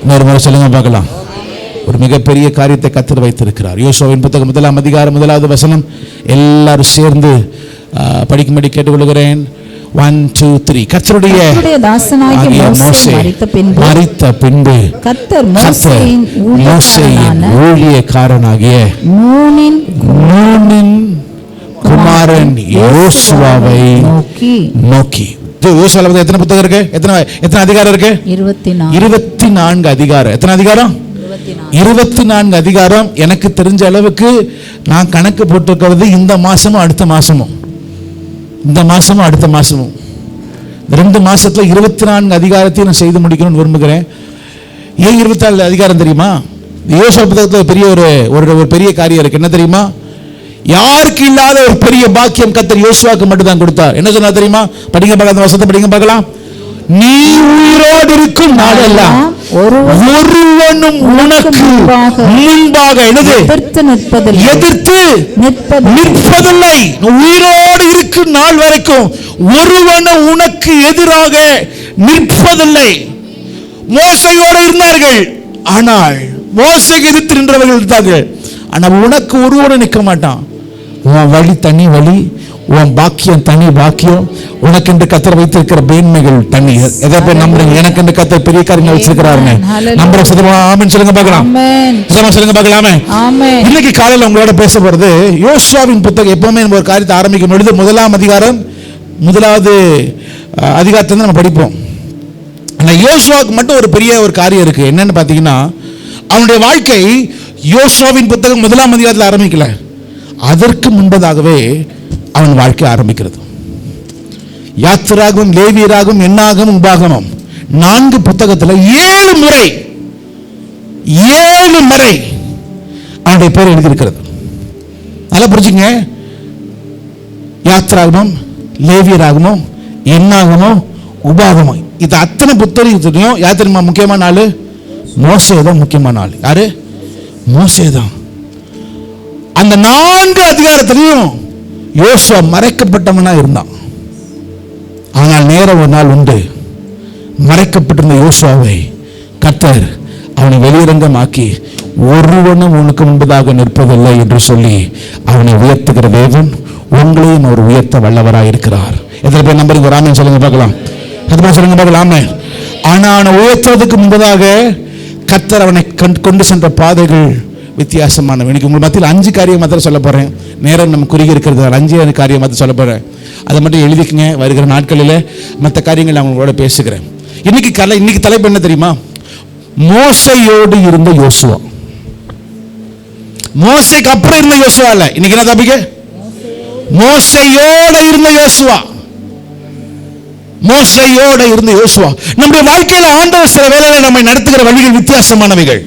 இன்னொரு முறை சொல்லுங்க பார்க்கலாம். ஒரு மிகப்பெரிய காரியத்தை கர்த்தர் வைத்திருக்கிறார். யோசுவாவின் புத்தகம் 1ஆம் அதிகாரம் 1வது வசனம் எல்லாரும் சேர்ந்து படிக்கும்படி கேட்டுக்கொள்கிறேன். 1 2 3. கர்த்தருடைய தாசனாகிய மோசே மரித்த பின்பு கர்த்தர் மோசேயின் ஊழியக்காரனாகிய நூனின் குமாரன் யோசுவாவை நோக்கி. யோசுவாவில் எத்தனை புத்தகம் இருக்கு? எத்தனை அதிகாரம் இருக்கு? 24 அதிகாரம். எத்தனை அதிகாரம்? 24 அதிகாரம். எனக்கு தெரிஞ்ச அளவுக்கு நான் கணக்கு போட்டிருக்கிறது இந்த மாசமும் அடுத்த மாசமும், இந்த மாசமும் அடுத்த மாசமும், 2 மாசத்துல 24 அதிகாரத்தையும் நான் செய்து முடிக்கணும்னு விரும்புகிறேன். ஏன் 24 அதிகாரம் தெரியுமா? யோசுவா புத்தகத்தில் பெரிய ஒரு பெரிய காரியம் இருக்கு. என்ன தெரியுமா? யாருக்கு இல்லாத ஒரு பெரிய பாக்கியம் கர்த்தர் யோசுவாக்கு மட்டும் தான் கொடுத்தார். என்ன சொன்னா தெரியுமா? படிங்க பார்க்கலாம், அந்த வசனத்தை படிங்க பார்க்கலாம். நீ உயிரோடு இருக்கும் நாளெல்லாம் ஒருவனும் உனக்கு முன்பாக எதிர்த்து நிற்பதில்லை. உயிரோடு இருக்கும் நாள் வரைக்கும் ஒருவனும் உனக்கு எதிராக நிற்பதில்லை. மோசையோடு இருந்தார்கள், ஆனால் மோசைக்கு எதிர்த்து நின்றவர்கள் இருந்தார்கள். ஆனால் உனக்கு ஒருவனும் நிற்க மாட்டான். உன் வழி தனி வழி, உன் பாக்கியம் தனி பாக்கியம். உனக்கு என்று கர்த்தர் வைத்திருக்கிற மேன்மைகள் தனி. எதை போய் நம்புறீங்க? எனக்கு என்று கர்த்தர் பெரிய காரியங்கள் வச்சிருக்கிறாருன்னு நம்புற சதமா ஆமென் சொல்லுங்க பார்க்கலாம். சொல்லுங்க பார்க்கலாமே. இன்னைக்கு காலையில் உங்களோட பேச போறது யோசுவாவின் புத்தகம். எப்பவுமே நம்ம ஒரு காரியத்தை ஆரம்பிக்கும் பொழுது 1ஆம் அதிகாரம் 1வது அதிகாரத்தை நம்ம படிப்போம். ஆனால் யோசுவாவுக்கு மட்டும் ஒரு பெரிய ஒரு காரியம் இருக்கு. என்னன்னு பார்த்தீங்கன்னா, அவனுடைய வாழ்க்கை யோசுவாவின் புத்தகம் 1ஆம் அதிகாரத்தில் ஆரம்பிக்கல, அதற்கு முன்பதாகவே அவன் வாழ்க்கை ஆரம்பிக்கிறது. யாத்திராகவும் லேவியராகவும் என்னாகவும் உபாகமம் 4 புத்தகத்தில் 7 முறை அவனுடைய பேர் எழுதியிருக்கிறது. நல்லா புரிஞ்சுங்க. யாத்திராகமும் லேவியராகமும் என்னாகமும் உபாகமம், இது அத்தனை புத்தகத்தையும் யார் தெரியுமா முக்கியமான ஆளு? மோசே தான் முக்கியமான ஆளு. யாரு? மோசே தான். அந்த 4 அதிகாரத்திலையும் யோசுவா மறைக்கப்பட்டவனா இருந்தான். ஆனால் நேரம் ஒரு நாள் உண்டு, மறைக்கப்பட்டிருந்த யோசுவாவை கர்த்தர் அவனை வெளியரங்கமாக்கி ஒருவனும் உனக்கு முன்பதாக நிற்பதில்லை என்று சொல்லி அவனை உயர்த்துகிற தேவன் உங்களையும் ஒரு உயர்த்த வல்லவராக இருக்கிறார். எத்தனை பேர் நம்புறீங்க? ஆமென் சொல்லுங்க பார்க்கலாம். அது சொல்லுங்க பார்க்கலாம். ஆனா அவனை உயர்த்துவதற்கு முன்பதாக கர்த்தர் அவனை கொண்டு சென்ற பாதைகள் வித்தியாசமானவை. இன்னைக்கு உங்கள் மத்தியில் 5 காரியம் மாத்திரம் சொல்ல போறேன். நேரம் நம்ம குறுகி இருக்கிறது, 5 காரியம் மாத்திரம் சொல்ல போறேன். அதை மட்டும் எழுதிக்கங்க. வருகிற நாட்களில் மற்ற காரியங்கள் நான் உங்களோட பேசுகிறேன். இன்னைக்கு தலைப்பு என்ன தெரியுமா? மோசையோடு இருந்த யோசுவா. மோசைக்கு அப்புறம் இருந்த யோசுவா இல்ல. இன்னைக்கு என்ன டாபிக்? மோசையோடு இருந்த யோசுவா. மோசையோடு இருந்த யோசுவா. நம்முடைய வாழ்க்கையில் ஆண்டவர் சில வேளையில நம்மை நடத்துகிற வழிகள் வித்தியாசமானவைகள்.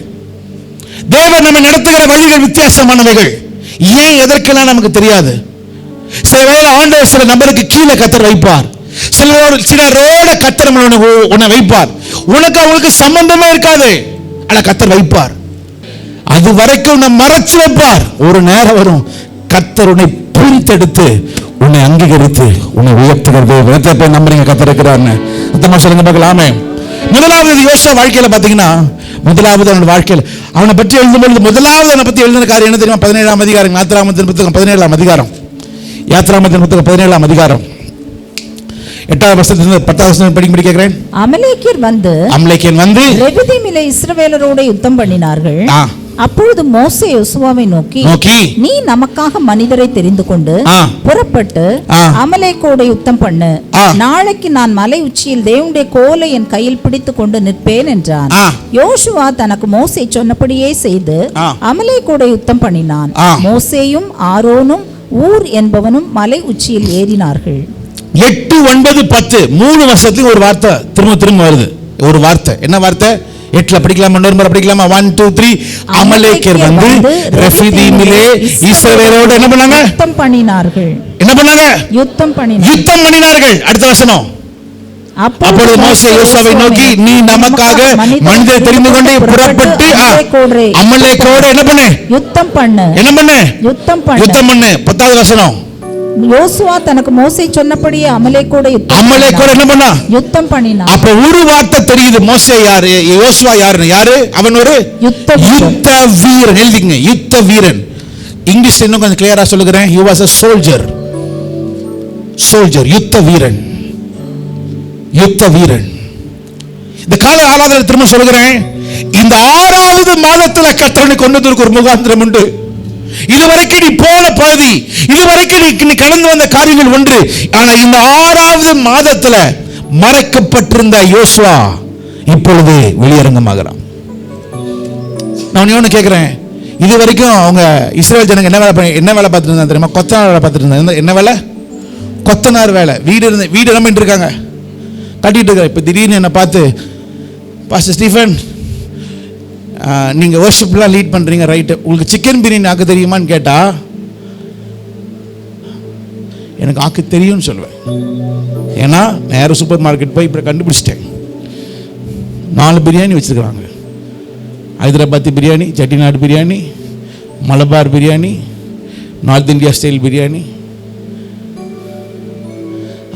தேவன் நம்மை நடத்துகிற வழிகள் வித்தியாசமானவைகள். ஏன் எதற்கெல்லாம் நமக்கு தெரியாது. சில வேளை ஆண்டவர் சில நபருக்கு கீழே கர்த்தர் வைப்பார். சிலரோட கர்த்தர் உன்னை வைப்பார். உனக்கு அவங்களுக்கு சம்பந்தமே இருக்காது, ஆனா கர்த்தர் வைப்பார். அது வரைக்கும் நம்ம மறைச்சு வைப்பார். ஒரு நேரம் வரும், கர்த்தர் உன்னை பிரித்தெடுத்து உன்னை அங்கீகரித்து உன்னை உயர்த்துகிறது. விதத்தை போய் நம்புறீங்க கர்த்தர் இருக்கிறார்னு சொல்லுங்க பார்க்கலாமே. முதலாவது யோசுவா வாழ்க்கையில பாத்தீங்கன்னா, முதலாவது அவன் வாழ்க்கையில் அவனை பற்றி எழுதும்போது முதலாவது அவனை பற்றி எழுதின காரியம் என்ன தெரியுமா? 17ஆம் அதிகாரம், யாத்திராகமத்தின் புத்தகம் 17ஆம் அதிகாரம், யாத்திராகமத்தின் புத்தகம் 17ஆம் அதிகாரம் 8வது வசனத்திலிருந்து 10வது வசனம் படிக்க கேட்கிறேன். அமலேக்கியர் வந்து ரெபிதீமிலே இஸ்ரவேலரோடு யுத்தம் பண்ணினார்கள். அப்பொழுது மோசே யோசுவாவை நோக்கி, நீ நமக்காக மனிதரை தெரிந்து கொண்டு புறப்பட்டு அமலேக்கோடு யுத்தம் பண்ணு. நாளைக்கு நான் மலை உச்சியில் தேவனுடைய கோலை என் கையில் பிடித்து கொண்டு நிற்பேன் என்றான். யோசுவா தனக்கு மோசே சொன்னபடியே செய்து அமலேக்கோடு யுத்தம் பண்ணினான். மோசேயும் ஆரோனும் ஊர் என்பவனும் மலை உச்சியில் ஏறினார்கள். 8, 9, 10 3 வருஷத்துக்கு ஒரு வார்த்தை திரும்ப வருது. ஒரு வார்த்தை. என்ன வார்த்தை? 8ல படிக்கலாமா? இன்னொரு முறை படிக்கலாமா? 1 2 3. அமலேக்கியர் வந்து ரெஃபீதீமிலே இஸ்ரவேலோடு என்ன பண்ணாங்க? யுத்தம் பண்ணினார்கள். என்ன பண்ணாங்க? யுத்தம் பண்ணினார்கள். அடுத்த வசனம். அப்பொழுது மோசே யோசுவாவை நோக்கி, நீ நமக்காக மனிதரை தெரிந்து கொண்டு புறப்பட்டு அமலேக்கோடு என்ன பண்ணு? யுத்தம் பண்ணு. என்ன பண்ணு? யுத்தம் பண்ணு. 10வது வசனம். யோசுவா தனக்கு மோசே சொன்னபடியே அமலேக்கோட என்ன பண்ணா? யுத்தம் பண்ணினான். அப்ப ஒரு வார்த்தை தெரியுது, மோசே யாரு, யோசுவா யாரு? அவன் ஒரு யுத்த வீரன். எழுதிங்க, யுத்த வீரன். இங்கிலீஷ் இன்னும் கொஞ்சம் கிளியரா சொல்லுகிறேன். he was a soldier. யுத்த வீரன். இந்த கால ஆராதனை திரும்ப சொல்லுகிறேன், இந்த 6வது மாதத்துல கர்த்தரை கொண்டு வந்திருக்க ஒரு முகாந்திரம் உண்டு. இதுவரைக்கும் நீ போன பகுதி, இதுவரைக்கும் நீ கடந்து வந்த காரியங்கள் ஒன்று. ஆனா இந்த 6வது மாதத்துல மறைக்கப்பட்டிருந்த யோசுவா இப்பொழுது வெளியரங்கமாகிறான். நான் ஒன்னு கேட்கிறேன், இது வரைக்கும் அவங்க இஸ்ரேல் ஜனங்க என்ன வேலை பார்த்துட்டு இருந்தாங்க தெரியுமா? கொத்தனார் வேலை பார்த்துட்டு இருந்தாங்க. என்ன வேலை? கொத்தனார் வேலை. வீடு நம்ம இருக்காங்க, கட்டிட்டு இருக்க. இப்ப திடீர்னு என்ன பார்த்து, பாஸ்டர் ஸ்டீஃபன், நீங்க வர்ஷிப்லாம் லீட் பண்றீங்க, ரைட்டு, உங்களுக்கு சிக்கன் பிரியாணி ஆக்க தெரியுமான்னு கேட்டா எனக்கு ஆக்க தெரியும்னு சொல்லுவேன். ஏன்னா நேரம் சூப்பர் மார்க்கெட் போய் இப்படி கண்டுபிடிச்சிட்டேன். 4 பிரியாணி வச்சிருக்கிறாங்க. Hyderabadi biryani, Chettinad biryani, Malabar biryani, north India style biryani.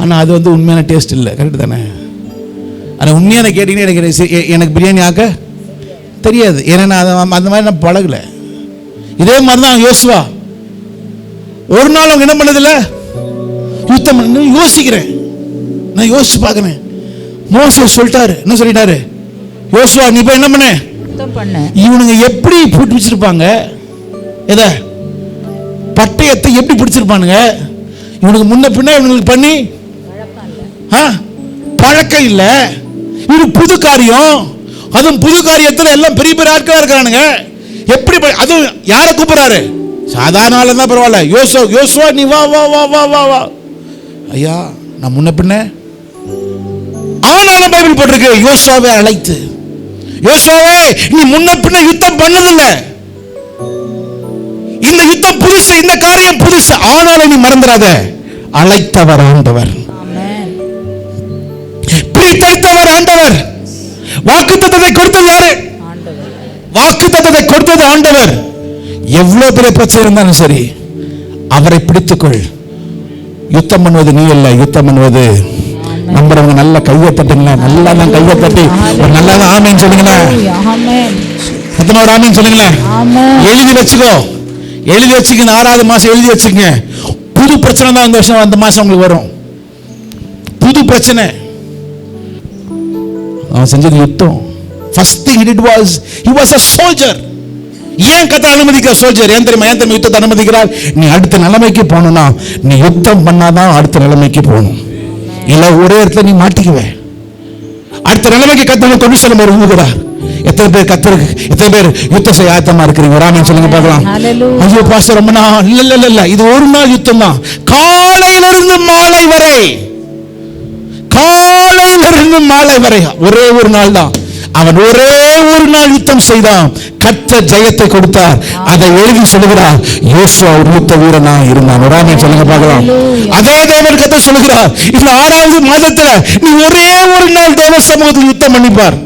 ஆனால் அது வந்து உண்மையான டேஸ்ட் இல்லை, கரெக்டு தானே? ஆனால் உண்மையான கேட்டீங்கன்னா எனக்கு பிரியாணி ஆக்க தெரியாது. ஏன்னா நான் அந்த மாதிரி நான் பழகலை. இதே மாதிரி தான் யோசுவா. ஒரு நாள் அவங்க என்ன பண்ணதில்ல, யுத்தம் யோசிக்கிறேன், நான் யோசிச்சு பார்க்கிறேன். மோசே சொல்லிட்டாரு, என்ன சொல்லிட்டாரு? யோசுவா நீ போய் என்ன பண்ண? இவனுங்க எப்படி போட்டு வச்சிருப்பாங்க, எதை பட்டயத்தை எப்படி பிடிச்சிருப்பானுங்க? இவனுக்கு முன்ன பின்ன இவனுக்கு பண்ணி பழக்கம் இல்லை. இது புது காரியம். அதுவும் புது காரியத்தில் எல்லாம் பெரிய பெரிய ஆட்களா இருக்கிறானுங்க. எப்படி அதுவும் யாரை கூப்பிடுறாரு? சாதாரண ஆளு தான் பரவாயில்ல. யோசுவா நீ வா வா வா வா வா வா. ஐயா நான் முன்ன பின்ன. ஆனாலும் பைபிள் போட்டிருக்கு, யோசுவாவை அழைத்து, யோசுவாவே நீ முன்ன பின்ன யுத்தம் பண்ணதில்லை, இந்த யுத்தம் புதுசு, இந்த காரியம் புதுசு. ஆனாலும் நீ மறந்துடாத, அழைத்தவர் ஆண்டவர், பிரித்தெடுத்தவர் ஆண்டவர். வாக்குத்தத்தத்தை கொடுத்தது யாரு? வாக்குத்தத்தத்தை கொடுத்தது ஆண்டவர். எவ்வளவு பெரிய பிரச்சனை இருந்தாலும் சரி, அவரை பிடித்துக்கொள். யுத்தம் பண்ணுவது நீ அல்ல, யுத்தம் பண்ணுவது நம்புறவங்க. நல்ல கையை தட்டுங்களேன், நல்லா தான் கையை தட்டி நல்லா தான் ஆமீன் சொல்லுங்களேன். சத்தமா ஒரு ஆமீன் சொல்லுங்களேன். எழுதி வச்சுக்கோ, எழுதி வச்சுக்க. 6வது மாசம் எழுதி வச்சுக்கங்க. புது பிரச்சனை தான் அந்த வருஷம், அந்த மாசம் உங்களுக்கு வரும். புது பிரச்சனை. அவன் செஞ்சது யுத்தம். First thing he did was he was a soldier. ஏன் கத்த அனுமதிக்கிற சோல்ஜர்? ஏன் தெரியுமா? யுத்தத்தை அனுமதிக்கிறார். நீ அடுத்த நிலைமைக்கு போகணும்னா நீ யுத்தம் பண்ணாதான் அடுத்த நிலைமைக்கு போகணும். இல்ல ஒரே இடத்துல நீ மாட்டிக்குவே. அடுத்த நிலைமைக்கு கத்தனை கொண்டு செல்ல விரும்புகிறார். எத்தனை பேர் கத்தருக்கு, எத்தனை பேர் யுத்தம் செய்ய ஆயத்தமா இருக்கிறீங்க? ராமன் சொல்லுங்க பார்க்கலாம். ஐயோ பாஸ்டர் ரொம்ப நாள் இல்ல, இது ஒரு நாள் யுத்தம் தான். காலையிலிருந்து மாலை வரை, காலையிலிருந்து மாலை வரை ஒரே ஒரு நாள் தான். அவன் ஒரே ஒரு நாள் யுத்தம் செய்தான், கர்த்தர் ஜெயத்தை கொடுத்தார். அதை எழுதி சொல்லுகிறார், யோசுவா ஒரு யுத்த வீரனா இருந்தான். ராமன் சொல்லுங்க பார்க்கலாம். அதே தேவன் கர்த்தர் சொல்லுகிறார், இந்த 6வது மாதத்துல நீ ஒரே ஒரு நாள் தேவ சமூகத்தில் யுத்தம் பண்ணிப்பார்.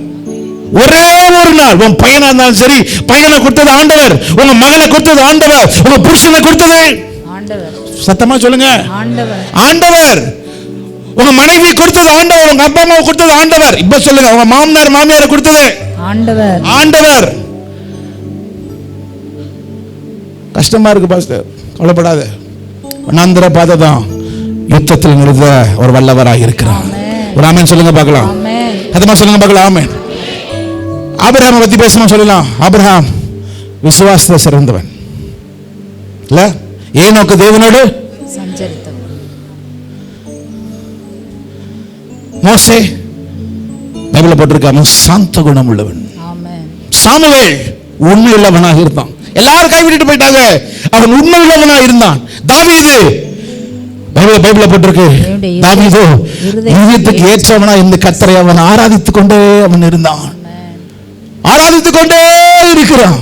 ஒரே ஒரு நாள். உன் பையனா இருந்தாலும் சரி, பையனை கொடுத்தது ஆண்டவர், உங்க மகளை கொடுத்தது ஆண்டவர், உங்க புருஷனை கொடுத்தது ஆண்டவர். சத்தமா சொல்லுங்க, ஆண்டவர். உங்க மனைவி கொடுத்தது ஆண்டவர், உங்க அப்பா அம்மா கொடுத்தது ஆண்டவர். இப்ப சொல்லுங்க, உங்க மாமனார் மாமியாரை கொடுத்தது ஆண்டவர். ஆண்டவர். கஷ்டமா இருக்கு பாஸ்டர், கவலைப்படாத. வனாந்தர பாதை தான் யுத்தத்தில் நிறுத்த ஒரு வல்லவராக இருக்கிறார். ஒரு ஆமென் சொல்லுங்க பார்க்கலாம். சத்தமா சொல்லுங்க பார்க்கலாம். ஆமென். ஆபிரகாம் பத்தி பேசணும் சொல்லலாம். ஆபிரகாம் விசுவாசத்தை சிறந்தவன் இல்ல? ஏனோக்கு தேவனோடு சஞ்சரித்தவன். மோசே பைபிள்ல போட்டிருக்காம சாந்த குணம் உள்ளவன். சாமுவேல் உண்மை உள்ளவனாக இருந்தான். எல்லாரும் கைவிட்டு போயிட்டாங்க, அவன் உண்மை உள்ளவனாக இருந்தான். தாவீது பைபிள்ல போட்டிருக்கு, தாவீது இதயத்துக்கு ஏற்றவனா இந்த கர்த்தரை அவன் ஆராதித்துக் கொண்டே அவன் இருந்தான், ஆராதித்துக் கொண்டே இருக்கிறான்.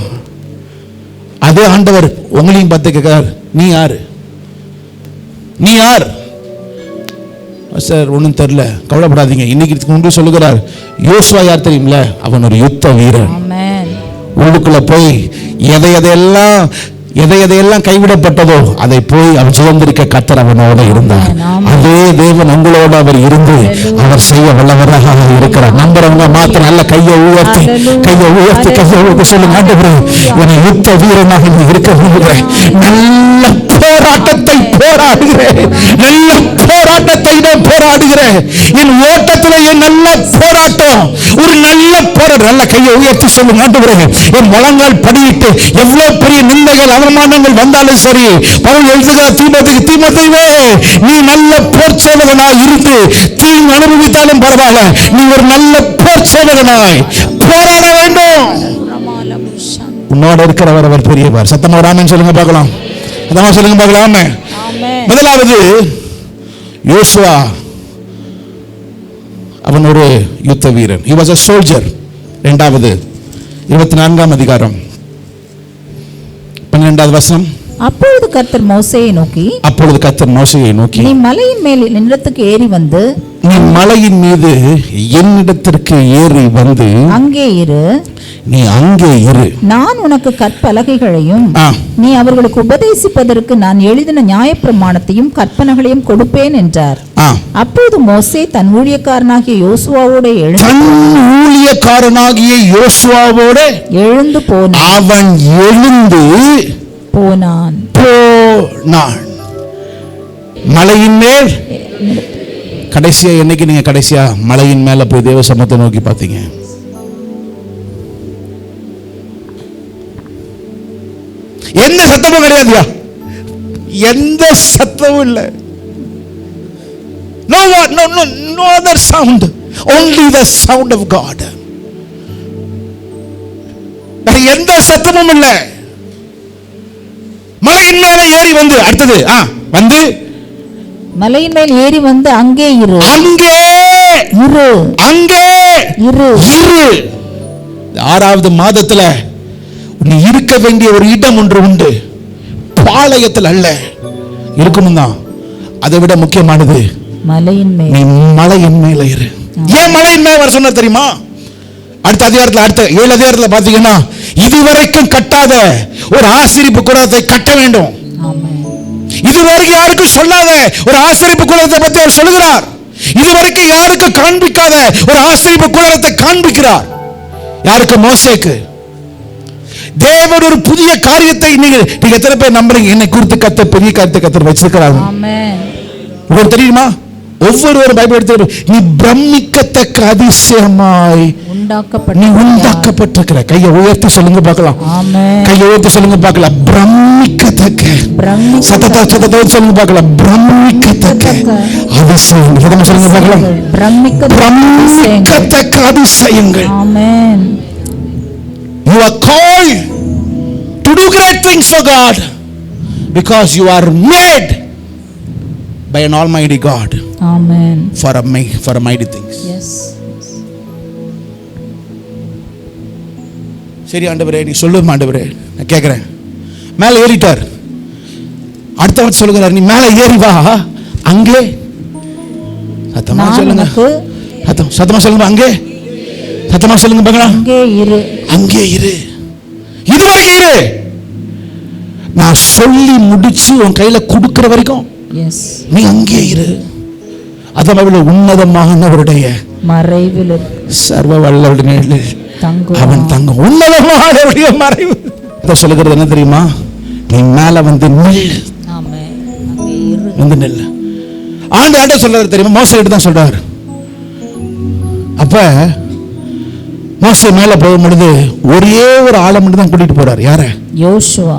அதே ஆண்டவர் உங்களையும் பார்த்து கேட்கிறார், நீ யாரு? நீ யார்? சார் ஒன்றும் தெரியல, கவலைப்படாதீங்க. இன்னைக்கு முன்பு சொல்லுகிறார், யோசுவா யார் தெரியுமில்ல? அவன் ஒரு யுத்த வீரன். உள்ளுக்குள்ள போய் எதையெல்லாம் எதையெல்லாம் கைவிடப்பட்டதோ அதை போய் அவர் சுதந்திரிக்க கர்த்தர் அவனோட இருந்தார். அதே தேவன் உங்களோடு அவர் இருந்து அவர் செய்ய வல்லவராக இருக்கிறார். நம்புறவங்க மாத்திரம் நல்ல கையை உயர்த்தி சொல்லுங்க, ஆண்டவரே என்னை யுத்த வீரனாக இருக்க விரும்புகிறேன். நல்ல போராட்டத்தை போராடுகிறேன், நல்ல போராட்டத்தை நான் போராடுகிறேன். என் ஓட்டத்தில் என் நல்ல போராட்டம், ஒரு நல்ல போராட்டம். நல்ல கையை உயர்த்தி சொல்லுங்க, ஆண்டவரே என் முழங்கால் படியிட்டு எவ்வளவு பெரிய நிந்தைகள் அவமானங்கள் வந்தாலும் சரி, பவுல் எழுதுகிறார் தீமோத்தேயுவே, நீ நல்ல போர் சேவகனாய் இருந்து தீங்கு அனுபவித்தாலும் பரவாயில்ல, நீ ஒரு நல்ல போர் சேவகனாய் போராட வேண்டும். உன்னோட இருக்கிறவர் அவர் பெரியவர். சத்தமா ராமன் சொல்லுங்க பார்க்கலாம், சத்தமா சொல்லுங்க பார்க்கலாம். முதலாவது யோசுவா, அவன் ஒரு யுத்த வீரன், he was a soldier. இரண்டாவது 24ஆம் அதிகாரம் 12வது வசனம். அப்பொழுது கர்த்தர் மோசேயை நோக்கி நீ மலையின் மேல் என்னிடத்துக்கு ஏறி வந்து, நீ மலையின் மீது என்னிடத்திற்கு ஏறி வந்து அங்கே இரு, நீ அங்கே இரு, நான் உனக்கு கற்பலகைகளையும் நீ அவர்களுக்கு உபதேசிப்பதற்கு நான் எழுதின நியாயப்பிரமாணத்தையும் கற்பனைகளையும் கொடுப்பேன் என்றார். அப்போது மோசே தன் ஊழியக்காரனாகிய யோசுவாவோடு எழுந்து போனான். அவன் எழுந்து போனான். மலையின் மேல் கடைசியா என்னைக்கு நீங்க கடைசியா மலையின் மேல போய் தேவ சமூகத்தை நோக்கி பார்த்தீங்க? எந்த சத்தமும் கிடையாதுயா, எந்த சத்தமும் இல்லை. No other sound, only the sound of God. எந்த சத்தமும் இல்லை. மலையின் மேல ஏறி வந்து, அடுத்தது வந்து மலையின் மேல் ஏறி வந்து அங்கே இரு, அங்கே இரு, அங்கே இரு. 6வது மாதத்துல நீ இருக்க வேண்டிய ஒரு இடம் ஒன்று உண்டு, பாளையத்தில் அல்ல, இருக்கணும் தான். அதை விட முக்கியமானது மலையின் மேல். நீ மலையின் மேல இரு. ஏன் மலையின் மேல வர சொன்ன தெரியுமா? அடுத்த அதிகாரத்துல, அடுத்த 7 அதிகாரத்துல பாத்தீங்கன்னா, இதுவரைக்கும் கட்டாத ஒரு ஆசரிப்பு கூடாரத்தை கட்ட வேண்டும். இதுவரைக்கும் யாருக்கும் சொல்லாத ஒரு ஆசரிப்பு கூடாரத்தை பத்தி அவர் சொல்லுகிறார். இதுவரைக்கும் யாருக்கும் காண்பிக்காத ஒரு ஆசரிப்பு கூடாரத்தை காண்பிக்கிறார். யாருக்கு? மோசேக்கு. தேவன் ஒரு புதிய காரியத்தை நீங்க எத்தனை பேர் நம்புறீங்க? என்னை குறித்து கர்த்தர் பெரிய காரியத்தை கர்த்தர் வச்சிருக்கிறார். உங்களுக்கு தெரியுமா? ஒவ்வொரு பைபிள் எடுத்து, நீ பிரமிக்கத்தக்க அதிசயமாய் நீ உண்டாக்கப்பட்டிருக்கிற. கையை உயர்த்தி சொல்லுங்க பார்க்கலாம், கையை உயர்த்தி சொல்லுங்க பார்க்கலாம். பிரமிக்கத்தக்க, சத்தத்தை சொல்லுங்க பார்க்கலாம். பிரமிக்கத்தக்க அதிசயங்கள், சொல்லுங்க பார்க்கலாம். பிரமிக்கத்தக்க அதிசயங்கள். You are called to do great things for God because you are made by an almighty God. Amen. For a mighty things. Yes. சரி ஆண்டவரே, நீ சொல்லுமா ஆண்டவரே, நான் கேட்கிறேன். மேல ஏறிட்டார். அடுத்தவர் சொல்லுகிறார், நீ மேல ஏறி வா, அங்கே சத்தமா சொல்லுங்க, சத்தமா சொல்லுங்க, அங்கே சத்தமா சொல்லுங்க பார்க்கலாம். அங்கே இரு, அங்கே இரு, இதுவரைக்கும் இரு. நான் சொல்லி முடிச்சு உன் கையில கொடுக்கிற வரைக்கும் நீ அங்கே இரு. அதாவது உன்னதமானவருடைய மறைவில் சர்வ வல்லவருடைய அவன் தங்கும். உன்னதமானவருடைய மறைவு சொல்லுகிறது என்ன தெரியுமா? நீ மேல வந்து நில்லு, வந்து நில்லு. ஆண்டு சொல்றாரு தெரியுமா? மோசேட்டு தான் சொல்றாரு. அப்ப மோசே மேல போகும் பொழுது ஒரே ஒரு ஆளை மட்டும் தான் கூட்டிட்டு போறாரு. யார? யோசுவா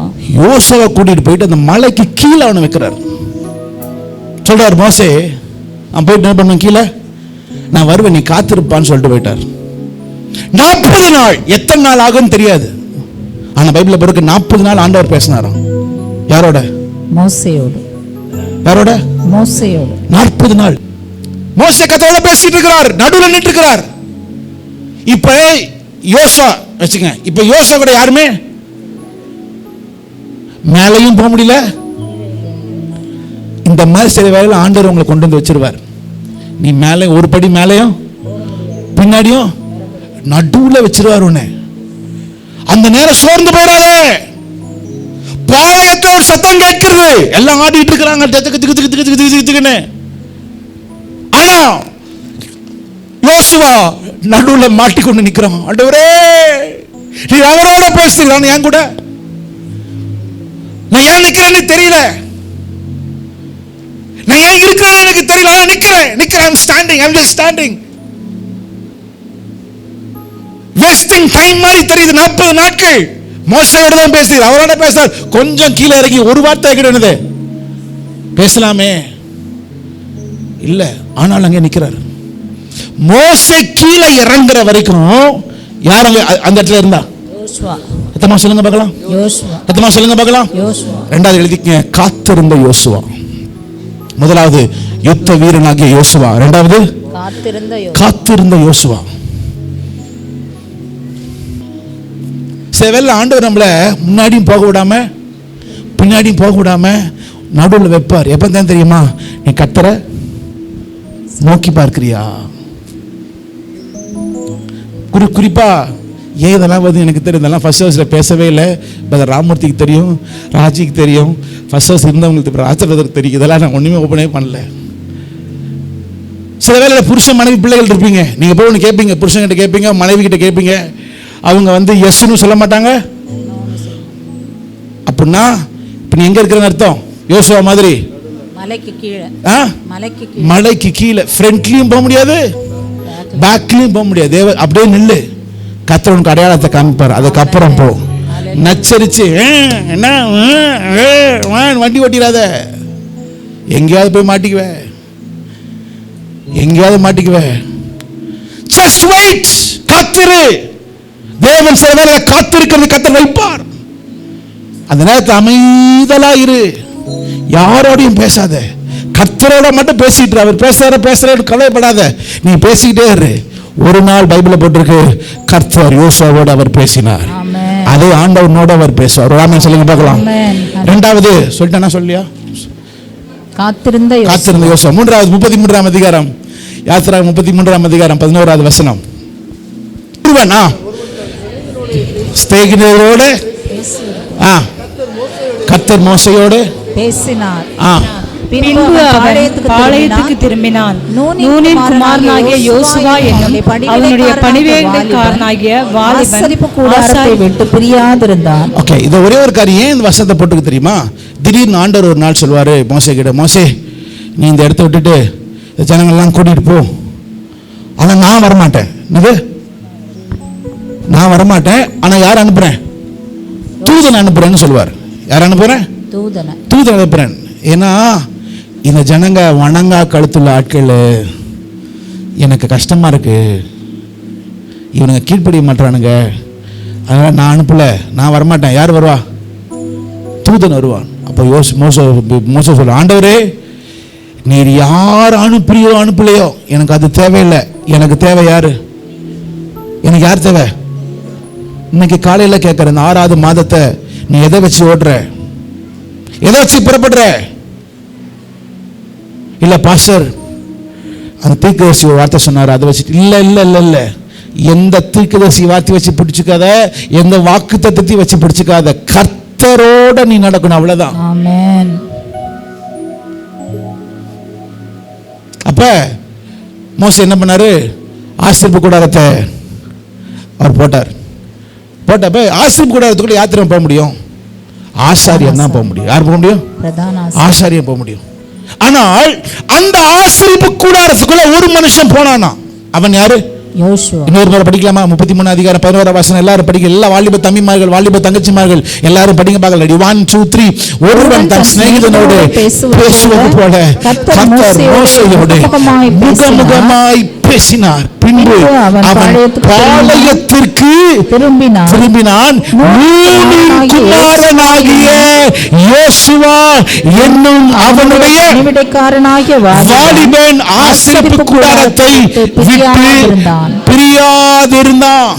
கூட்டிட்டு போயிட்டு அந்த மலைக்கு கீழே அவனை வைக்கிறார். சொல்றாரு, மோசே நான் போயிட்டு என்ன பண்ணுவேன், கீழே நான் வருவேன், நீ காத்திருப்பான்னு சொல்லிட்டு போயிட்டார். 40 நாள், எத்தனை நாள் ஆகும் தெரியாது. ஆனா பைபிள்ல பிறகு 40 நாள் ஆண்டவர் பேசினாராம். யாரோட? மோசேயோடு. யாரோட? மோசேயோடு. 40 நாள் மோசே கர்த்தரோட பேசிட்டு இருக்கிறார், நடுவுல நின்று இருக்கிறார். இப்ப யோசுவா வச்சுங்க, இப்ப யோசுவா கூட யாருமே மேலையும் போக முடியல. இந்த மாதிரி சில வேளையில ஆண்டவர் உங்களை கொண்டு வந்து வச்சிருவார். நீ மேலே ஒரு படி மேலையும் பின்னாடியும் நடுவுல வச்சிருவார் உன்னை. அந்த நேரம் சோர்ந்து போயிடாத, பாளையத்துல ஒரு சத்தம் கேட்கிறது, எல்லாம் ஆடிட்டு இருக்கிறாங்க. ஆனா யோசுவா நடுவுல மாட்டிக்கொண்டு நிக்கிறான். ஆண்டவரே, நீ அவரோட பேசுகிறான், என் கூட நான் ஏன் நிக்கிறேன்னு தெரியல, நான் ஏன் இருக்கிறேன்னு எனக்கு தெரியல, ஆனா நிக்கிறேன். I'm standing, I'm just standing. wasting time மாதிரி தெரியுது. 40 நாட்கள் மோசேயோட தான் பேசுறாரு, அவரோட பேசுறார். கொஞ்சம் கீழே இறங்கி ஒரு வார்த்தை கிட்டனது பேசலாமே இல்ல, ஆனால் அங்கே நிக்கிறார். மோசே கீழே இறங்குற வரைக்கும் யார் அங்க அந்த இடத்துல இருந்தா? யோசுவா. எத்தமா சொல்லுங்க பார்க்கலாம். யோசுவா. எத்தமா சொல்லுங்க பார்க்கலாம். யோசுவா. இரண்டாவது எழுதிக்கங்க, காத்திருந்த யோசுவா. முதலாவது யுத்த வீரனாகிய யோசுவா, இரண்டாவது காத்திருந்த யோசுவா. செவல்ல ஆண்டவர் நம்மள முன்னாடியும் போக விடாம பின்னாடியும் போக விடாம நடுவில் வைப்பார். எப்ப தான் தெரியுமா? நீ கர்த்தரை நோக்கி பார்க்கிறியா? குறிப்பா ஏன் இதெல்லாம் வந்து எனக்கு தெரியும், இதெல்லாம் ஃபர்ஸ்ட் ஹவுஸில் பேசவே இல்லை. பதர் ராமூர்த்திக்கு தெரியும், ராஜிக்கு தெரியும், ஃபர்ஸ்ட் ஹவுஸ் இருந்தவங்களுக்கு ராஜபதருக்கு தெரியும். இதெல்லாம் நான் ஒன்றுமே ஓப்பனே பண்ணல. சில வேளையில் புருஷன் மனைவி பிள்ளைகள் இருப்பீங்க, நீங்கள் போய் ஒன்று கேட்பீங்க, புருஷன்கிட்ட கேட்பீங்க, மனைவி கிட்ட கேட்பீங்க, அவங்க வந்து எஸ்ன்னு சொல்ல மாட்டாங்க. அப்படின்னா இப்போ நீ எங்கே இருக்கிறன்னு அர்த்தம்? யோசுவா மாதிரி மலைக்கு கீழே ஃப்ரண்ட்லையும் போக முடியாது, பேக்லையும் போக முடியாது. அப்படியே நில்லு, கர்த்தர் உனக்கு அடையாளத்தை காமிப்பார். அதுக்கப்புறம் போ. நச்சரிச்சு என்ன வண்டி ஓட்டிடாத, எங்கேயாவது போய் மாட்டிக்குவே. Just wait. காத்திரு. தேவன் சில வேளை காத்திருக்கிறது கர்த்தர் வைப்பார். அந்த நேரத்தில் அமைதலா இரு, யாரோடையும் பேசாத, கர்த்தரோட மட்டும் பேசிட்டு. அவர் பேசுறாரு கவலைப்படாத, நீ பேசிக்கிட்டே இரு. ஒரு நாள் பைபிள்ல போட்டிருக்கு, கர்த்தர் யோசுவாவோடு அவர் பேசினார். அதே ஆண்டவனோட அவர் பேசுவார். ஆமென் சொல்லுங்க பார்க்கலாம். இரண்டாவது சொல்லிட்டேனா சொல்லியா? காத்திருந்த யோசுவா. மூன்றாவது 33ஆம் அதிகாரம், யாத்ரா 33ஆம் அதிகாரம் 11வது வசனம். ஸ்தேகினரோடு கர்த்தர் மோசேயோடு பேசினார். பின்பு அவன் பாளையத்துக்கு திரும்பினான். நூனின் குமாரனாகிய யோசுவா என்னும் அவனுடைய பணிவேடைக்காரனாகிய வாலிபன் கூடாரத்தை விட்டு பிரியாதிருந்தான். ஓகே, இது ஒரே ஒரு காரியம். ஏன் இந்த வசனத்தை போட்டுக்கு தெரியுமா? திடீர்னு ஆண்டவர் ஒரு நாள் சொல்வாரு மோசே கிட்ட, மோசே நீ இந்த இடத்த விட்டுட்டு இந்த ஜனங்கள்லாம் கூட்டிட்டு போ, ஆனா நான் வரமாட்டேன். நான் வரமாட்டேன், ஆனா யார் அனுப்புறேன்? தூதன் அனுப்புறேன்னு சொல்லுவார். யார் அனுப்புறேன்? தூதன் அனுப்புறேன். ஏன்னா இந்த ஜனங்க வணங்கா கழுத்துள்ள ஆட்கள், எனக்கு கஷ்டமா இருக்கு, இவனுங்க கீழ்ப்படிய மாட்டானுங்க, அதனால நான் அனுப்பல, நான் வரமாட்டேன். யார் வருவா? தூதன் வருவான். அப்போ மோசே சொல்ல, ஆண்டவரே நீர் யார் அனுப்பலையோ எனக்கு அது தேவையில்லை, எனக்கு தேவை யாரு? எனக்கு யார் தேவை? இன்னைக்கு காலையில கேட்கிற இந்த 6வது மாதத்தை நீ எதை வச்சு ஓடுற? எதை வச்சு புறப்படுற? இல்ல பாஸ்டர் அந்த தீர்க்கதரிசி ஒரு வார்த்தை சொன்னார், அதை வச்சுட்டு இல்ல எந்த தீர்க்கதரிசி வார்த்தை வச்சு பிடிச்சுக்காத, எந்த வாக்கு தத்தத்தை வச்சு பிடிச்சுக்காத, கர்த்தரோட நீ நடக்கணும், அவ்வளவுதான். ஆமென். அப்ப மோசே என்ன பண்ணாரு? ஆசரிப்பு கூடாரத்தை அவர் போட்டப்ப ஆசரிப்பு கூடாரத்துக்குள்ள யாத்திரை போக முடியும்? ஆசாரியன் தான் போக முடியும். யார் போக முடியும்? ஆசாரியன் போக முடியும். ஆனால் அந்த ஆசரிப்பு கூடாரத்துக்குள்ள ஒரு மனுஷன் போனானா, அவன் யாரு? யோசுவா. இன்னொரு முறை படிக்கலாமா? 33 அதிகாரம் 11 வசனம். எல்லாரும் படிக்க, எல்லா வாலிப தம்பிமார்கள் வாலிப தங்கச்சிமார்கள் எல்லாரும் படிங்க பார்க்கலாம். 1 2 3. ஒருவன் தன் சிநேகிதனோடு பேசுவது போல கர்த்தர் மோசேயோடு முகமுகமாய் பேசினார். பின்பு அவன் பாளையத்திற்கு திரும்பினான். நூனின் குமாரனாகிய யோசுவா என்னும் அவனுடைய வாலிபன் ஆசரிப்பு கூடாரத்தை விட்டு பிரியாதிருந்தான்.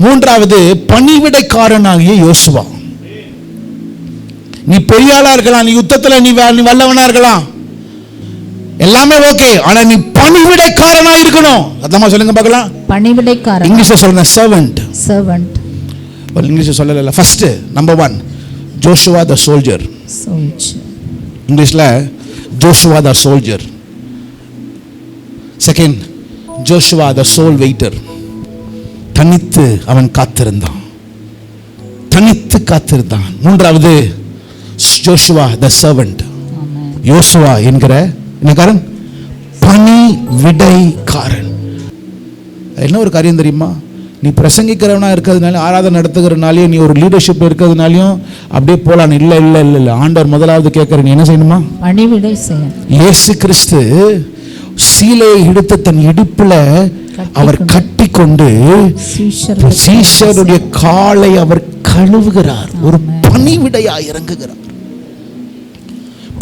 மூன்றாவது பணிவிடைக்காரனாகிய யோசுவா. நீ பெரிய ஆளா இருக்கலாம், நீ யுத்தத்துல நீ வல்லவனா இருக்கலாம், எல்லாமே ஓகே, ஆனா நீ பணிவிடைக்காரனா இருக்கணும். அதாம்மா சொல்லுங்க பார்க்கலாம். பணிவிடைக்காரன். இங்கிலீஷ்ல சொல்லுங்க, சர்வெண்ட். சர்வெண்ட். இங்கிலீஷ்ல சொல்லல. First number 1 Joshua the soldier. இங்கிலீஷ்ல Joshua the soldier. Second, Joshua the soul waiter. தனித்து அவன் காத்திருந்தான், தனித்து காத்திருந்தான். மூன்றாவது, ஜோஷுவா த சர்வன்ட். யோசுவா என்கிற என்னக்காரன், பணி விடைக்காரன். என்ன ஒரு காரியம் தெரியுமா? நீ பிரசங்கிக்கிறவனா இருக்கிறதுனால, ஆராதனை நடத்துகிறனாலையும், நீ ஒரு லீடர்ஷிப் இருக்கிறதுனாலையும் அப்படியே போலாம். இல்ல இல்ல இல்ல இல்ல, ஆண்டவர் முதலாவது கேட்கிற நீ என்ன செய்யணுமா? பணிவிடை செய்ய. இயேசு கிறிஸ்து சீலையை எடுத்து தன் இடுப்புல அவர் கட்டி கொண்டு சீஷருடைய காலை அவர் கழுவுகிறார். ஒரு பணிவிடையா இறங்குகிறார்.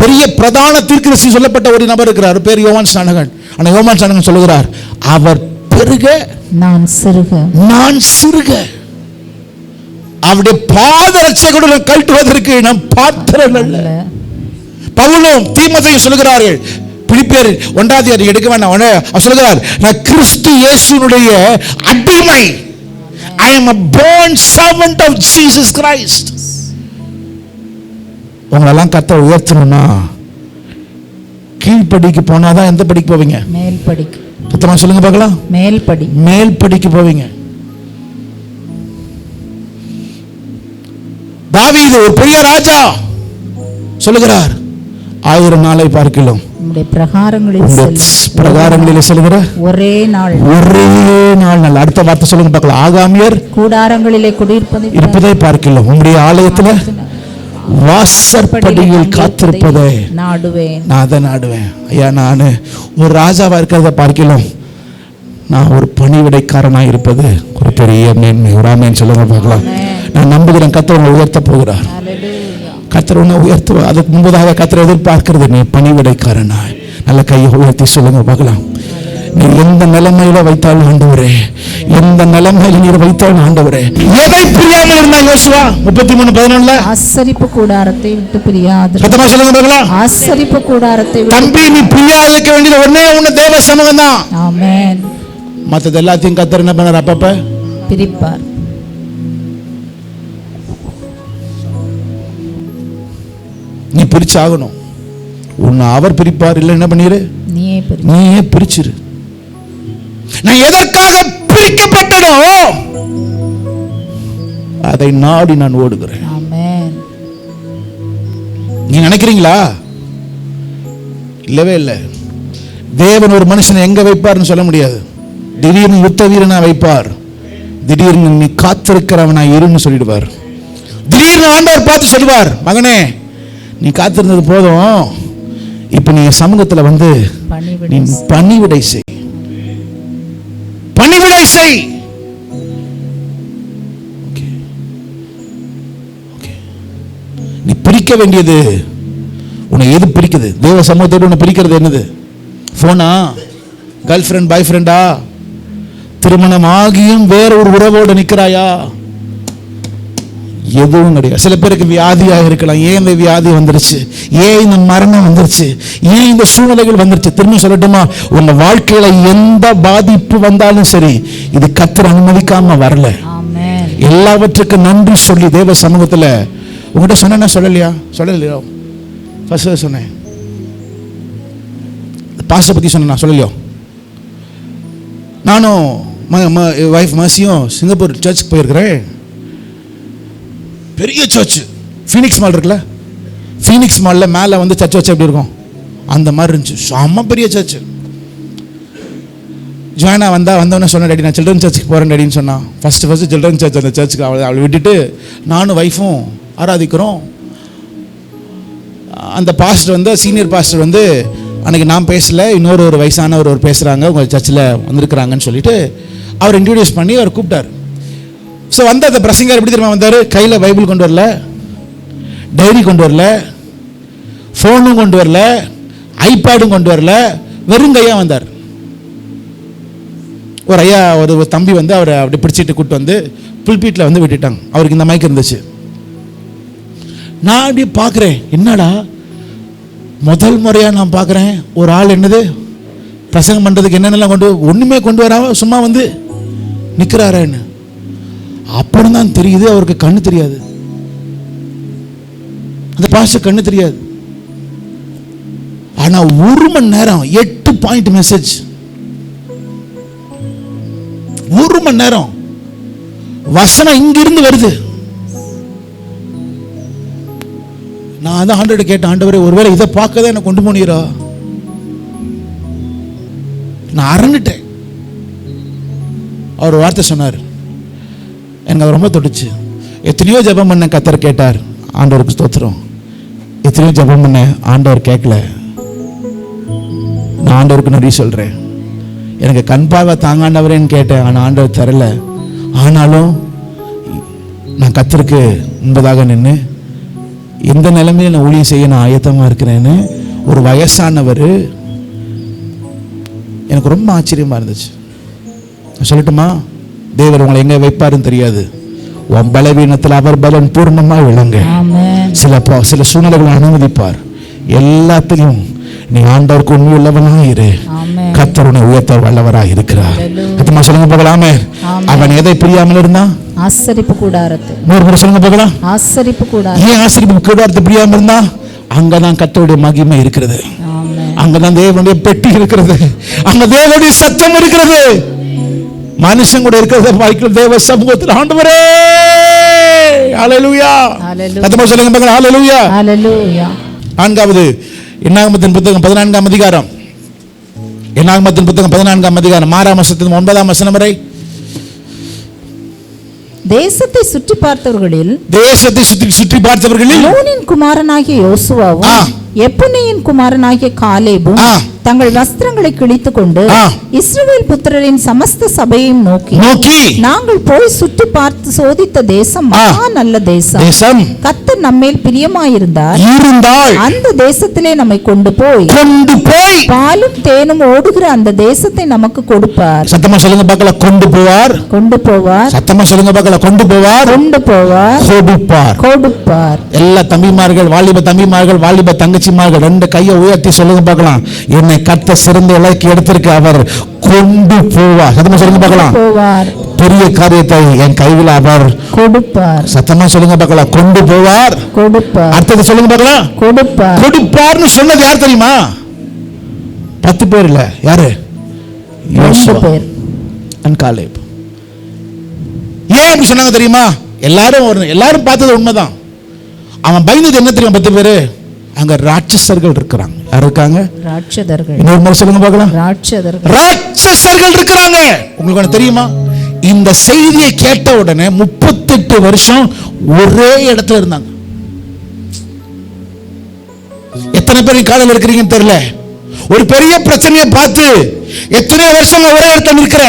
பெரிய பிரதான தீர்க்கதரிசி சொல்லப்பட்ட ஒரு நபர் இருக்கிறார், பேர் யோவான் ஸ்நானகன். ஆனா யோவான் ஸ்நானகன் சொல்லுகிறார், அவர் பெருக நான் சிறுக, நான் சிறுக. அவருடைய பாதரட்சைகளுடன் கழட்டுவதற்கு நாம் பாத்திரம் அல்ல. பவுலும் தீமோத்தேயும் சொல்லுகிறார்கள், பிலிப்பியர் 1 எடுக்க வேண்டாம், அவர் சொல்லுகிறார், நான் கிறிஸ்து இயேசுனுடைய அடிமை. I am a born servant of Jesus Christ. உங்களெல்லாம் கர்த்தர் உயர்த்தணும்னா கீழ்ப்படிக்கு போனாதான் எந்த படிக்கு போவீங்க? மேல் படிக்கு. சத்தமா சொல்லுங்க பார்க்கலாம். மேல் படி. மேல் படிக்கு போவீங்க. தாவீது ஒரு பெரிய ராஜா சொல்லுகிறார், 1000 நாளை பார்க்கலாம் பிரகாரங்களில் செல்கிற ஒரே நாள் நல்ல. அடுத்த வார்த்தை சொல்லுங்க பார்க்கலாம். ஆகாமியர் கூடாரங்களிலே இருப்பதை பார்க்கலாம், உம்முடைய ஆலயத்தில் வாசற்படியில் காத்திருப்பதை நாடுவேன். நான் அதை நாடுவேன். ஐயா, நான் ஒரு ராஜாவா இருக்கிறத பார்க்கலாம், நான் ஒரு பணிவிடைக்காரனா இருப்பது ஒரு பெரிய மேன்மை. ஒரு ஆமென் சொல்லுங்க பார்க்கலாம். நான் நம்புகிறேன் கர்த்தர் உன்னை உயர்த்த போகிறார். கர்த்தர் உன்னை உயர்த்துவார். அதுக்கு முன்பதாக கர்த்தர் எதிர்பார்க்கிறது நீ பணிவிடைக்காரனாய். நல்ல கையை உயர்த்தி சொல்லுங்க பார்க்கலாம். நீ எந்த நிலைமையில வைத்தாலும் ஆண்டவரே, எந்த நிலைமையில நீர் வைத்தாலும் ஆண்டவரே, எதை பிரியாமல் இருந்தா யோசுவா 33:11 ஆசரிப்பு கூடாரத்தை விட்டு பிரியாது. சத்தமா சொல்லுங்க பார்க்கலாம். ஆசரிப்பு கூடாரத்தை விட்டு. தம்பி, நீ பிரியாது இருக்க வேண்டியது ஒண்ணே ஒண்ணு, தேவ சமூகம் தான். ஆமென். மற்றது எல்லாத்தையும் கர்த்தர் என்ன பண்ணார்? அப்பப்ப பிரிப்பார். நீ பிரிச்சாகணும். உன்னை அவர் பிரிப்பார், இல்லை என்ன பண்ணிரு? நீயே பிரிச்சிரு. நான் எதற்காக பிரிக்கப்பட்டனோ அதை நாடி நான் ஓடுகிறேன். நீ நினைக்கிறீங்களா? இல்லவே இல்லை. தேவன் ஒரு மனுஷனை எங்க வைப்பார்னு சொல்ல முடியாது. திடீர்னு யுத்த வீரனா வைப்பார், திடீர்னு நீ காத்திருக்கிறவனா இருன்னு சொல்லிடுவார். திடீர்னு ஆண்டவர் பார்த்து சொல்லுவார், மகனே நீ காத்திருந்தது போதும், இப்ப நீ சமூகத்துல வந்து நீ பணிவிடை செய், பணிவிடை செய். நீ பிரிக்க வேண்டியது, உன்னை எது பிரிக்குது? தேவ சமூகத்தோடு உன்னை பிரிக்கிறது என்னது? போனா, கேர்ள் ஃப்ரெண்ட், பாய் ஃப்ரெண்டா? திருமணம் ஆகியும் வேற ஒரு உறவோடு நிற்கிறாயா? எதுவும் கிடையாது. சில பேருக்கு வியாதியாக இருக்கலாம். ஏன் இந்த வியாதி வந்துருச்சு? ஏன் இந்த மரணம் வந்துருச்சு? ஏன் இந்த சூழ்நிலைகள் வந்துருச்சு? திரும்ப சொல்லட்டுமா, உங்க வாழ்க்கையில எந்த பாதிப்பு வந்தாலும் சரி, இது கர்த்தர் அனுமதிக்காம வரல. எல்லாவற்றுக்கும் நன்றி சொல்லி தேவ சமூகத்துல உங்ககிட்ட சொன்ன சொல்லலையா? சொல்லலையோ? ஃபர்ஸ்ட் சொன்னேன், பாஸ்டர் பத்தி சொன்ன சொல்லலையோ? நானும் வைஃப் மர்சியும் சிங்கப்பூர் சர்ச்சுக்கு போயிருக்கிறேன். பெரிய சர்ச், ஃபீனிக்ஸ் மால் இருக்குல்ல, ஃபீனிக்ஸ் மால்ல மேலே வந்து சர்ச் வச்சு எப்படி இருக்கும் அந்த மாதிரி இருந்துச்சு. செம்ம பெரிய சர்ச். ஜாயினா வந்தவொடனே சொன்ன, டாடி நான் சில்ட்ரன் சர்ச்சுக்கு போகிறேன் டாடின்னு சொன்னான். ஃபஸ்ட்டு சில்ட்ரன் சர்ச் அந்த சர்ச்சுக்கு அவளை விட்டுட்டு நானும் வைஃபும் ஆராதிக்கிறோம். அந்த பாஸ்டர் வந்து, சீனியர் பாஸ்டர் வந்து, அன்றைக்கி நான் பேசலை, இன்னொரு ஒரு வயசானவர் ஒரு பேசுகிறாங்க, உங்கள் சர்ச்சில் வந்திருக்கிறாங்கன்னு சொல்லிட்டு அவர் இன்ட்ரடியூஸ் பண்ணி அவர் கூப்பிட்டார். ஸோ வந்து அந்த பிரசங்கர் எப்படி தெரியுமா வந்தார்? கையில் பைபிள் கொண்டு வரல, டைரி கொண்டு வரல, ஃபோனும் கொண்டு வரல, ஐபேடும் கொண்டு வரல, வெறும் கையாக வந்தார். ஒரு ஐயா, ஒரு தம்பி வந்து அவரை அப்படி பிடிச்சிட்டு கூப்பிட்டு வந்து புல்பீட்டில் வந்து விட்டுட்டாங்க. அவருக்கு இந்த மைக் இருந்துச்சு. நான் அப்படியே பார்க்குறேன், என்னடா முதல் முறையாக நான் பார்க்குறேன் ஒரு ஆள் என்னது பிரசங்கம் பண்ணுறதுக்கு என்னென்னலாம் ஒன்றுமே கொண்டு வராமல் சும்மா வந்து நிற்கிறாரேன்னு. அப்புறம் தான் தெரியுது அவருக்கு கண்ணு தெரியாது. அந்த பாஸ்டர் கண்ணு தெரியாது. ஆனா 1 மணி நேரம் 8 பாயிண்ட் மெசேஜ், 1 மணி நேரம் வசனம் இங்கிருந்து வருது. நான் தான் ஆண்டவரை கேட்டேன், ஆண்டவரே ஒருவேளை இதை பார்க்கதான் என்ன கொண்டு போனீரா? நான் அரண்டுட்டேன். அவர் வார்த்தை சொன்னார், எனக்கு அது ரொம்ப தொட்டுச்சு. எத்தனையோ ஜெபம் பண்ண, கர்த்தர் கேட்டார், ஆண்டவருக்கு ஸ்தோத்திரம். எத்தனையோ ஜெபம் பண்ண, ஆண்டவர் கேட்கல. நான் ஆண்டவருக்கு நன்றி சொல்றேன். எனக்கு கண் பார்வை தாங்காண்டவரேன்னு கேட்டேன், ஆனால் ஆண்டவர் தரல. ஆனாலும் நான் கர்த்தருக்கு முன்பதாக நின்று எந்த நிலைமையில நான் ஊழியம் செய்ய நான் ஆயத்தமாக இருக்கிறேன்னு ஒரு வயசானவர், எனக்கு ரொம்ப ஆச்சரியமா இருந்துச்சு. சொல்லட்டுமா, தேவர் உங்களை எங்க வைப்பாருன்னு தெரியாது. உன் பலவீனத்தில் அவர் பலன் பூர்ணமா விளங்க சில சூழ்நிலைகளை அனுமதிப்பார். எல்லாத்திலும் நீ ஆண்டவருக்கு உண்மை உள்ளவனா இரு. கர்த்தர் உன்னை உயர்த்த வல்லவராக இருக்கிறார். கத்தமா சொல்லுங்க போகலாமே. அவன் எதை பிரியாமல் இருந்தான்? ஆசரிப்பு கூடாரத்தை. சொல்லுங்க போகலாம். ஆசரிப்பு கூடாரம். ஏன் ஆசரிப்பு கூடாரத்தை பிரியாமல் இருந்தா? அங்கதான் கர்த்தருடைய மகிமை இருக்கிறது, அங்கதான் தேவனுடைய பெட்டி இருக்கிறது, அங்க தேவனுடைய சத்தம் இருக்கிறது. மனுஷன் கூட இருக்கிறத வாய்க்குள் தேவ சமூகத்தில் ஆண்டவரே ஹல்லேலூயா. கத்தமா சொல்லுங்க போகலாம். ஹல்லேலூயா, ஹல்லேலூயா. 4வது என்னாகமத்தின் புத்தகம் 14ஆம் அதிகாரம். என்னாகமத்தின் புத்தகம் 14ஆம் அதிகாரம் 6ஆம் வசனத்திலிருந்து 9ஆம் வசனம் வரை. தேசத்தை சுற்றி பார்த்தவர்களில் நூனின் குமாரனாகிய யோசுவாவும் எப்புன்னையின் குமாரனாகிய காலேபும் தங்கள் வஸ்திரங்களை கிழித்துக் கொண்டு இஸ்ரவேல் புத்திரரின் சமஸ்த சபையையும் நோக்கி நாங்கள் போய் சுற்றி பார்த்து சோதித்த தேசம் மகா நல்ல தேசம், கர்த்தர் நம்மேல் பிரியமாயிருந்தார், அந்த தேசத்திலே நம்மை கொண்டு போய் பாலும் தேனும் ஓடுகிற அந்த தேசத்தை நமக்கு கொடுப்பார். சத்தமா சொல்லுங்க பார்க்கலாம். கொண்டு போவார், கொண்டு போவார். சத்தமா சொல்லுங்க பார்க்கலாம். கொண்டு போவார், கொண்டு போவார், கொடுப்பார், கொடுப்பார். எல்லா தம்பிமார்கள், வாலிப தம்பிமார்கள், வாலிப தங்கச்சிமார்கள் 2 கையை உயர்த்தி சொல்லுங்க பார்க்கலாம். என்னை கர்த்தர் சிறந்த இலக்கு எடுத்திருக்க, அவர் கொண்டு போவார். சத்தமா சொல்லுங்க பார்க்கலாம். பெரிய காரியத்தை என் கையில் அவர் கொடுப்பார். சத்தமா சொல்லுங்க பார்க்கலாம். கொண்டு போவார், கொடுப்பார். அடுத்தது சொல்லுங்க பார்க்கலாம். கொடுப்பார். கொடுப்பார்னு சொன்னது யார் தெரியுமா? 10 பேர் இல்ல, யாரு? யோசுவா and காலேப். ஏன் அப்படி சொன்னாங்க தெரியுமா? எல்லாரும் பார்த்தது உண்மைதான். அவன் பயந்தது என்ன தெரியும்? 10 பேரு அங்க ராட்சசர்கள் இருக்கிறாங்க. யார் இருக்காங்க? ராட்சதர்கள். இன்னொரு முறை சொல்லுங்க பார்க்கலாம். ராட்சசர்கள் இருக்கிறாங்க. உங்களுக்கு தெரியுமா? இந்த செய்தியை கேட்ட உடனே 38 வருஷம் ஒரே இடத்துல இருந்தாங்க. எத்தனை பேர் காலையில் இருக்கிறீங்கன்னு தெரியல. ஒரு பெரிய பிரச்சனையை பார்த்து எத்தனை வருஷம் ஒரே இடத்துல நிற்கிற,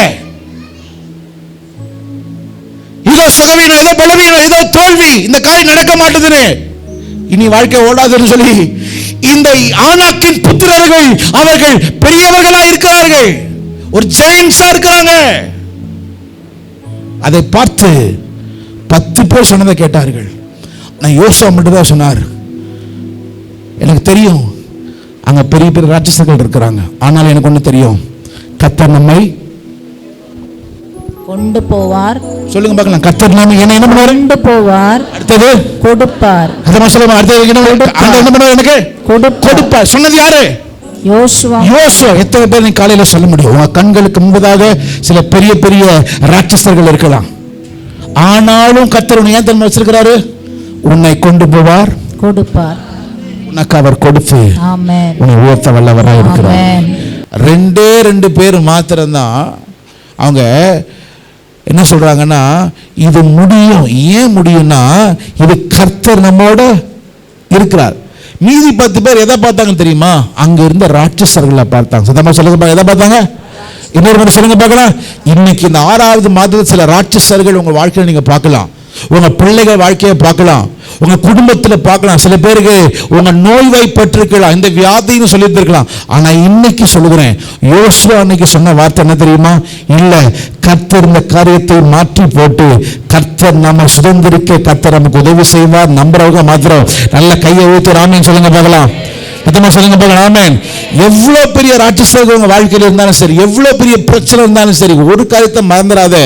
இதோ சுகவீனம், ஏதோ பலவீனம், ஏதோ தோல்வி, இந்த காரியம் நடக்க மாட்டேதுன்னு, இனி வாழ்க்கை ஓடாதுன்னு சொல்லி இந்த ஆனாக்கின் புத்திரர்கள் அவர்கள் பெரியவர்களா இருக்கிறார்கள், ஒரு ஜெயன்ஸா இருக்கிறாங்க. அதை பார்த்து 10 பேர் சொன்னதை கேட்டார்கள். நான் யோசுவா மட்டும் தான் சொன்னார், எனக்கு தெரியும் அங்க பெரிய பெரிய ராட்சசர்கள் இருக்கிறாங்க, ஆனால் எனக்கு ஒண்ணு தெரியும், கர்த்தர் நம்மை கொண்டு போவார். சொல்லுங்க பார்க்கலாம். கர்த்தர் நாம என்ன பண்ணுவார்? கொண்டு போவார். அடுத்தது கொடுப்பார். அதமா சொல்லுங்க. அடுத்தது என்ன பண்ணுவார்? எனக்கு கொடுப்பார். சொன்னது யாரு? யோசுவா. யோசுவா. எத்தனை பேர் நீ காலையில சொல்ல முடியும்? உங்க கண்களுக்கு முன்பதாக சில பெரிய பெரிய ராட்சசர்கள் இருக்கலாம், ஆனாலும் கர்த்தர் உன்னை ஏன் தெரியுமா வச்சிருக்கிறாரு? உன்னை கொண்டு போவார், கொடுப்பார். உனக்கு அவர் கொடுத்து உன்னை உயர்த்த வல்லவராக இருக்கிறார். 2 பேர் மாத்திரம்தான் அவங்க என்ன சொல்றாங்கன்னா, இது முடியும். ஏன் முடியும்னா, இது கர்த்தர் நம்மோட இருக்கிறார். மீதி 10 பேர் எதை பார்த்தாங்க தெரியுமா? அங்க இருந்த ராட்சசர்களை பார்த்தாங்க. சத்தமா சொல்லுங்க, எதை பார்த்தாங்க? இன்னொரு சொல்லுங்க பார்க்கலாம். இன்னைக்கு இந்த 6வது மாதத்தில் சில ராட்சசர்கள் உங்க வாழ்க்கையில நீங்க பார்க்கலாம், உங்க பிள்ளைகள் வாழ்க்கையை பார்க்கலாம், உங்க குடும்பத்தில் பார்க்கலாம். சில பேருக்கு உங்க நோய்வாய்ப்பட்டிருக்கலாம், இந்த வியாதின்னு சொல்லிட்டு இருக்கலாம். ஆனா இன்னைக்கு சொல்லுகிறேன், யோசுவா அன்னைக்கு சொன்ன வார்த்தை என்ன தெரியுமா? இல்ல, கர்த்தர் இந்த காரியத்தை மாற்றி போட்டு கர்த்தர் நம்ம சுதந்திரிக்க கர்த்தர் நமக்கு உதவி செய்வார். நம்புறவங்க மாத்திரம் நல்ல கையை ஊத்து ராமேன் சொல்லுங்க பார்க்கலாம். சொல்லுங்க பார்க்கலாம். ஆமென். எவ்வளவு பெரிய ராட்சசர்கள் உங்க வாழ்க்கையில் இருந்தாலும் சரி, எவ்வளவு பெரிய பிரச்சனை இருந்தாலும் சரி, ஒரு காரியத்தை மறந்துடாத,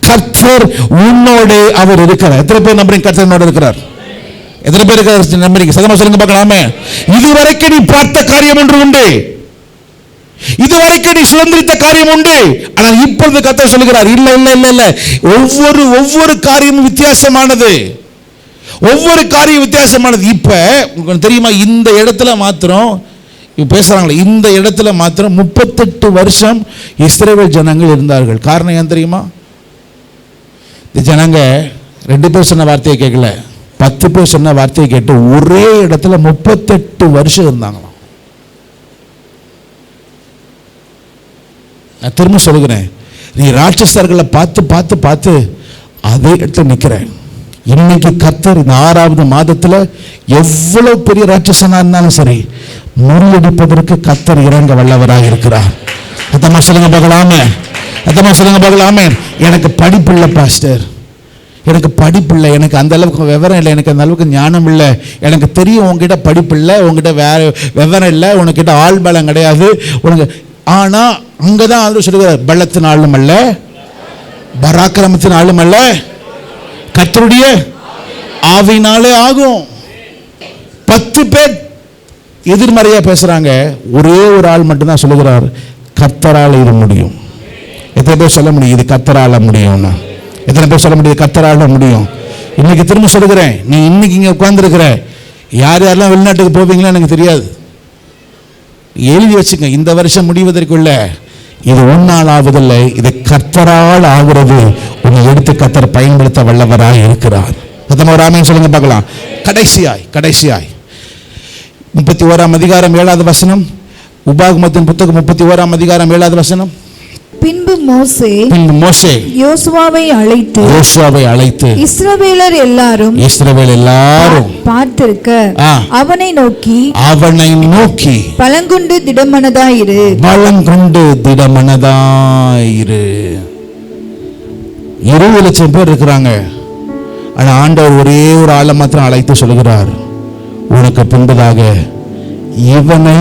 கர்த்தர் உன்னோட அவர் இருக்கிறார். எத்தனை பேர் நம்புறீங்க கர்த்தர் உன்னோட இருக்கிறார்? எத்தனை பேருக்கு நம்புறீங்க? சதமா சொல்லுங்க பார்க்கலாமே. இதுவரைக்கும் நீ பார்த்த காரியம் ஒன்று உண்டு, இதுவரைக்கும் நீ சுதந்திரித்த காரியம் உண்டு. ஆனால் இப்பொழுது கர்த்தர் சொல்லுகிறார், இல்ல இல்ல இல்ல இல்ல, ஒவ்வொரு காரியமும் வித்தியாசமானது, ஒவ்வொரு காரியம் வித்தியாசமானது. இப்ப உங்களுக்கு தெரியுமா, இந்த இடத்துல மாத்திரம் பேசுறாங்களே, இந்த இடத்துல மாத்திரம் 38 வருஷம் இஸ்ரவேல் ஜனங்கள் இருந்தார்கள். காரணம் ஏன் தெரியுமா? இந்த ஜனங்க 2 பேர் சொன்ன வார்த்தையை கேட்கல, 10 பேர் சொன்ன வார்த்தையை கேட்டு ஒரே இடத்துல 38 வருஷம் இருந்தாங்களாம். நான் திரும்ப சொல்லுகிறேன், நீ ராட்சசர்களை பார்த்து பார்த்து பார்த்து அதே இடத்துல நிக்கிற. இன்னைக்கு கர்த்தர் இந்த 6வது மாதத்துல எவ்வளவு பெரிய ராட்சசனா இருந்தாலும் சரி, முறியடிப்பதற்கு கர்த்தர் இறங்க வல்லவராக இருக்கிறார். அத்தமா சொல்லுங்க பார்க்கலாமே, அத்தமா சொல்லுங்க பார்க்கலாமே. எனக்கு படிப்பு இல்லை பாஸ்டர், எனக்கு படிப்பு இல்லை, எனக்கு அந்த அளவுக்கு விவரம் இல்லை, எனக்கு அந்த அளவுக்கு ஞானம் இல்லை, எனக்கு தெரியும் உங்ககிட்ட படிப்பு இல்லை, உங்ககிட்ட வேற விவரம் இல்லை, உனக்கிட்ட ஆள் பலம் கிடையாது உனக்கு. ஆனா அங்கதான் ஆண்டு சொல்லுகிறார், பலத்தின் ஆளும் அல்ல, பராக்கிரமத்தின் ஆளும் அல்ல, கர்த்தருடைய ஆவியினாலே ஆகும். 10 பேர் எதிர்மறையா பேசுறாங்க, ஒரே ஒரு ஆள் மட்டும்தான் சொல்லுகிறார், கர்த்தரால் இது முடியும். எத்தனை பேர் சொல்ல முடியும் இது கர்த்தரால முடியும்னா? எத்தனை பேர் சொல்ல முடியும் கர்த்தரால முடியும்? இன்னைக்கு திரும்ப சொல்லுகிறேன், நீ இன்னைக்கு இங்க உட்கார்ந்துருக்கிற, யார் யாரெல்லாம் வெளிநாட்டுக்கு போவீங்களா எனக்கு தெரியாது, எழுதி வச்சுங்க. இந்த வருஷம் முடிவதற்குள்ள இது உன்னால் ஆவதில்லை, இது கர்த்தரால் ஆகிறது. உன்னை எடுத்து கர்த்தர் பயன்படுத்த வல்லவராய் இருக்கிறார். ஒரு ஆமென் சொல்லுங்க பார்க்கலாம். கடைசியாய் 31ஆம் அதிகாரம் 7வது வசனம், உபாகமத்தின் புத்தகம் 31ஆம் அதிகாரம் 7வது வசனம். பின்பு மோசே யோசுவாவை அழைத்து இஸ்ரவேலர் எல்லாரும் பார்த்திருக்க அவனை நோக்கி பலங்கொண்டு திடமனதாயிரு. 20 லட்சம் பேர் இருக்கிறாங்க, ஆனா ஆண்டவர் ஒரே ஒரு ஆளை மாத்திரம் அழைத்து சொல்லுகிறார், உனக்கு பின்பதாக இவனை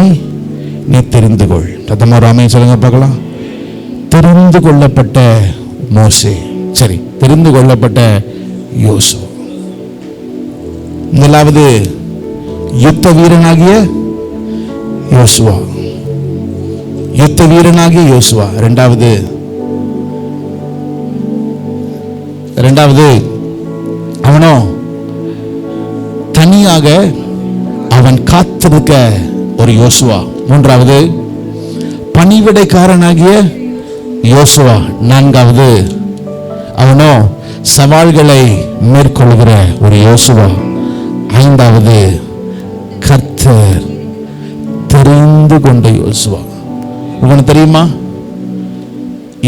நீ தெரிந்து கொள். ஒரு ஆமென் சொல்லுங்க பார்க்கலாம். தெரிந்து கொள்ளப்பட்ட மோசே, சரி, தெரிந்து கொள்ளப்பட்ட யோசுவா. முதலாவது யுத்த வீரனாகிய யோசுவா, இரண்டாவது அவனோ தனியாக அவன் காத்திருக்க ஒரு யோசுவா. மூன்றாவது பணிவிடைக்காரனாகிய யோசுவா. நான்காவது அவனோ சவால்களை மேற்கொள்கிற ஒரு யோசுவா. ஐந்தாவது கர்த்தர் தெரிந்து கொண்ட யோசுவா. உங்களுக்கு தெரியுமா,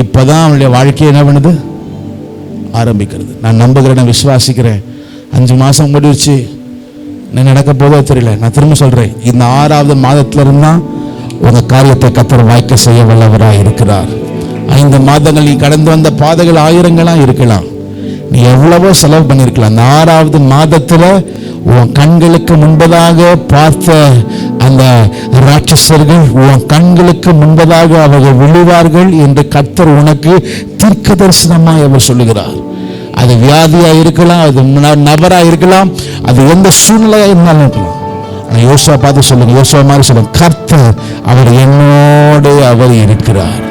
இப்பதான் அவனுடைய வாழ்க்கை என்ன பண்ணுது, ஆரம்பிக்கிறது. நான் நம்புகிறேன், நான் விசுவாசிக்கிறேன். 5 மாசம் முடிச்சு என்ன நடக்க போதோ தெரியல. நான் திரும்ப சொல்றேன், இந்த 6வது மாதத்துல இருந்தா உங்க காரியத்தை கர்த்தர் வாய்க்க செய்ய வல்லவராய் இருக்கிறார். 5 மாதங்கள் நீ கடந்து வந்த பாதைகள் ஆயிரங்களா இருக்கலாம், நீ எவ்வளவோ செலவு பண்ணிருக்கலாம். இந்த 6வது மாதத்துல உன் கண்களுக்கு முன்பதாக பார்த்த அந்த ராட்சசர்கள் உன் கண்களுக்கு முன்பதாக அவர்கள் விழுவார்கள் என்று கர்த்தர் உனக்கு தீர்க்க தரிசனமாய் அவர் சொல்லுகிறார். அது வியாதியா இருக்கலாம், அது நபரா இருக்கலாம், அது எந்த சூழ்நிலையா இருந்தாலும் இருக்கலாம். யோசுவா பார்த்து சொல்லுங்க, யோசுவா மாதிரி சொல்லுங்க, கர்த்தர் அவர் என்னோடு அவர் இருக்கிறார்.